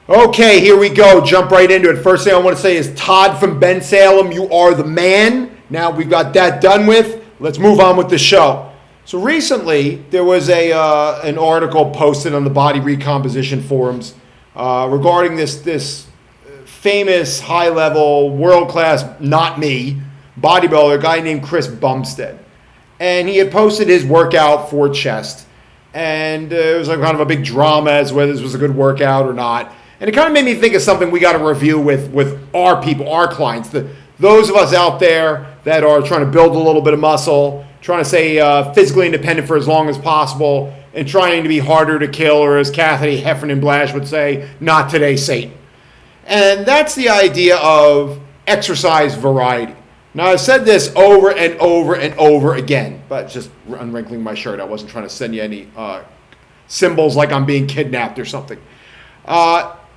Okay, here we go. Jump right into it. First thing I want to say is Todd from Bensalem, you are the man. Now we've got that done with. Let's move on with the show. So recently, there was an article posted on the body recomposition forums regarding this famous high-level, world-class, not me, bodybuilder, a guy named Chris Bumstead. And he had posted his workout for chest. And it was like kind of a big drama as whether this was a good workout or not. And it kind of made me think of something we got to review with our people, our clients, those of us out there that are trying to build a little bit of muscle, trying to stay physically independent for as long as possible, and trying to be harder to kill, or as Kathy Heffernan Blash would say, not today, Satan. And that's the idea of exercise variety. Now, I've said this over and over and over again, but just unwrinkling my shirt. I wasn't trying to send you any symbols like I'm being kidnapped or something.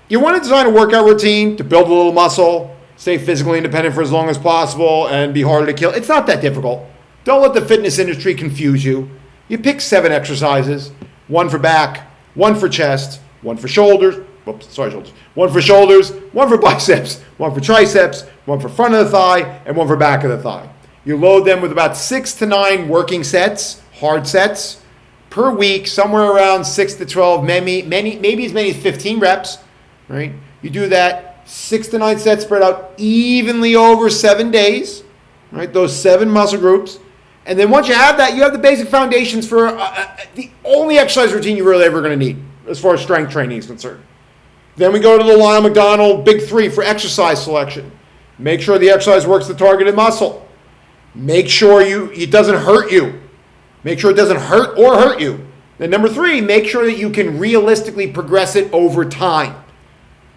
You want to design a workout routine to build a little muscle, stay physically independent for as long as possible, and be harder to kill. It's not that difficult. Don't let the fitness industry confuse you. You pick 7 exercises, 1 for back, 1 for chest, 1 for shoulders, shoulders. 1 for shoulders, 1 for biceps, 1 for triceps, 1 for front of the thigh, and 1 for back of the thigh. You load them with about 6 to 9 working sets, hard sets, per week, somewhere around 6 to 12, maybe as many as 15 reps. Right? You do that 6 to 9 sets spread out evenly over 7 days, right? Those 7 muscle groups. And then once you have that, you have the basic foundations for the only exercise routine you're really ever going to need as far as strength training is concerned. Then we go to the Lyle McDonald Big 3 for exercise selection. Make sure the exercise works the targeted muscle. Make sure it doesn't hurt you. Make sure it doesn't hurt you. Then number 3, make sure that you can realistically progress it over time.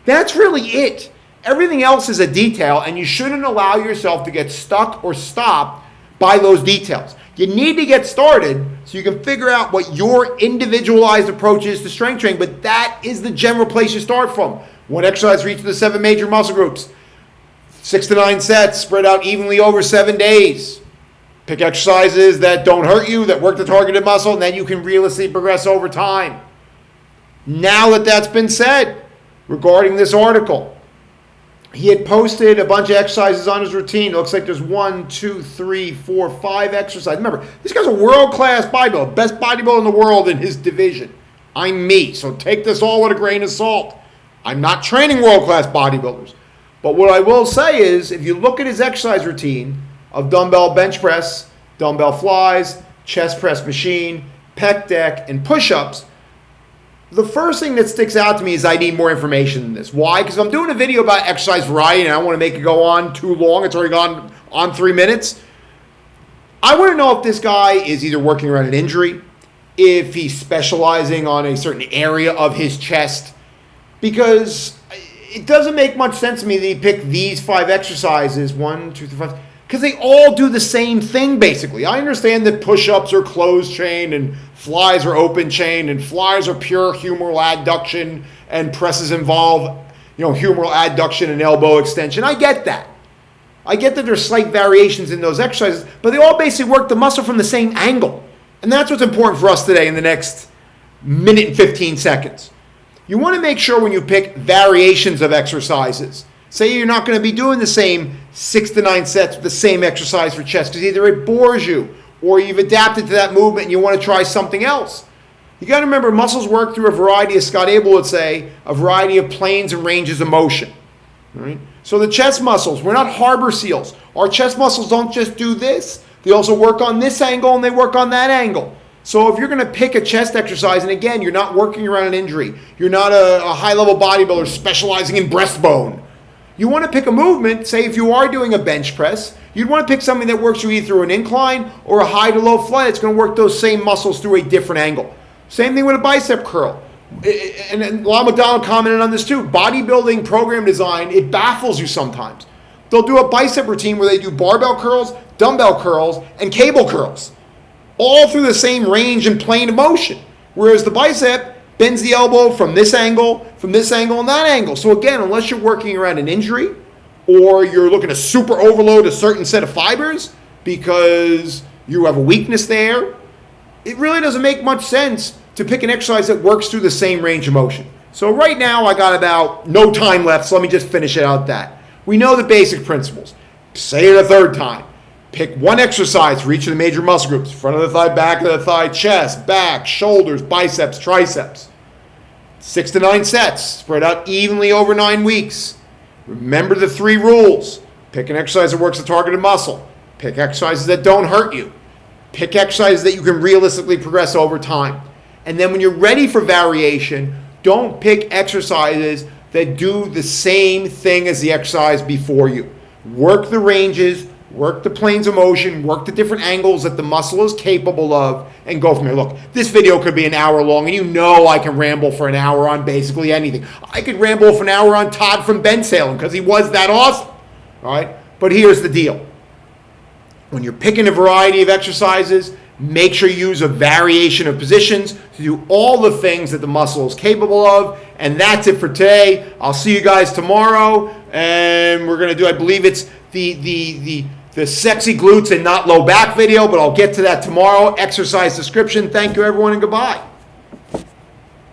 That's really it. Everything else is a detail, and you shouldn't allow yourself to get stuck or stopped by those details. You need to get started so you can figure out what your individualized approach is to strength training, but that is the general place you start from. One exercise for each of the 7 major muscle groups. 6 to 9 sets spread out evenly over 7 days. Pick exercises that don't hurt you, that work the targeted muscle, and then you can realistically progress over time. Now that that's been said, regarding this article, he had posted a bunch of exercises on his routine. It looks like there's 1, 2, 3, 4, 5 exercises. Remember, this guy's a world-class bodybuilder, best bodybuilder in the world in his division. I'm me, so take this all with a grain of salt. I'm not training world-class bodybuilders. But what I will say is, if you look at his exercise routine of dumbbell bench press, dumbbell flies, chest press machine, pec deck, and push-ups, the first thing that sticks out to me is I need more information than this. Why? Because I'm doing a video about exercise variety and I don't want to make it go on too long. It's already gone on 3 minutes. I want to know if this guy is either working around an injury, if he's specializing on a certain area of his chest, because it doesn't make much sense to me that he picked these 5 exercises, 1, 2, 3, 5, because they all do the same thing, basically. I understand that push-ups are closed chain and flies are open chain and flies are pure humeral adduction and presses involve, humeral adduction and elbow extension. I get that. I get that there's slight variations in those exercises, but they all basically work the muscle from the same angle. And that's what's important for us today in the next minute and 15 seconds. You want to make sure when you pick variations of exercises, say you're not going to be doing the same 6 to 9 sets with the same exercise for chest because either it bores you or you've adapted to that movement and you want to try something else. You got to remember, muscles work through a variety, as Scott Abel would say, a variety of planes and ranges of motion. Right? So the chest muscles, we're not harbor seals. Our chest muscles don't just do this. They also work on this angle and they work on that angle. So if you're going to pick a chest exercise, and again, you're not working around an injury, you're not a high-level bodybuilder specializing in breastbone, you want to pick a movement, say if you are doing a bench press, you'd want to pick something that works you either through an incline or a high to low flight. It's going to work those same muscles through a different angle. Same thing with a bicep curl. And Lyle McDonald commented on this too. Bodybuilding program design, it baffles you sometimes. They'll do a bicep routine where they do barbell curls, dumbbell curls, and cable curls, all through the same range and plane of motion. Whereas the bicep bends the elbow from this angle, and that angle. So again, unless you're working around an injury or you're looking to super overload a certain set of fibers because you have a weakness there, it really doesn't make much sense to pick an exercise that works through the same range of motion. So right now I got about no time left, so let me just finish it out that. We know the basic principles. Say it a third time. Pick one exercise for each of the major muscle groups. Front of the thigh, back of the thigh, chest, back, shoulders, biceps, triceps. 6 to 9 sets, spread out evenly over 9 weeks. Remember the 3 rules. Pick an exercise that works the targeted muscle. Pick exercises that don't hurt you. Pick exercises that you can realistically progress over time. And then when you're ready for variation, don't pick exercises that do the same thing as the exercise before you. Work the ranges, work the planes of motion, work the different angles that the muscle is capable of, and go from there. Look, this video could be an hour long, and you know I can ramble for an hour on basically anything. I could ramble for an hour on Todd from Bensalem because he was that awesome. All right? But here's the deal. When you're picking a variety of exercises, make sure you use a variation of positions to do all the things that the muscle is capable of. And that's it for today. I'll see you guys tomorrow. And we're going to do, I believe it's the sexy glutes and not low back video, but I'll get to that tomorrow. Exercise description. Thank you, everyone, and goodbye.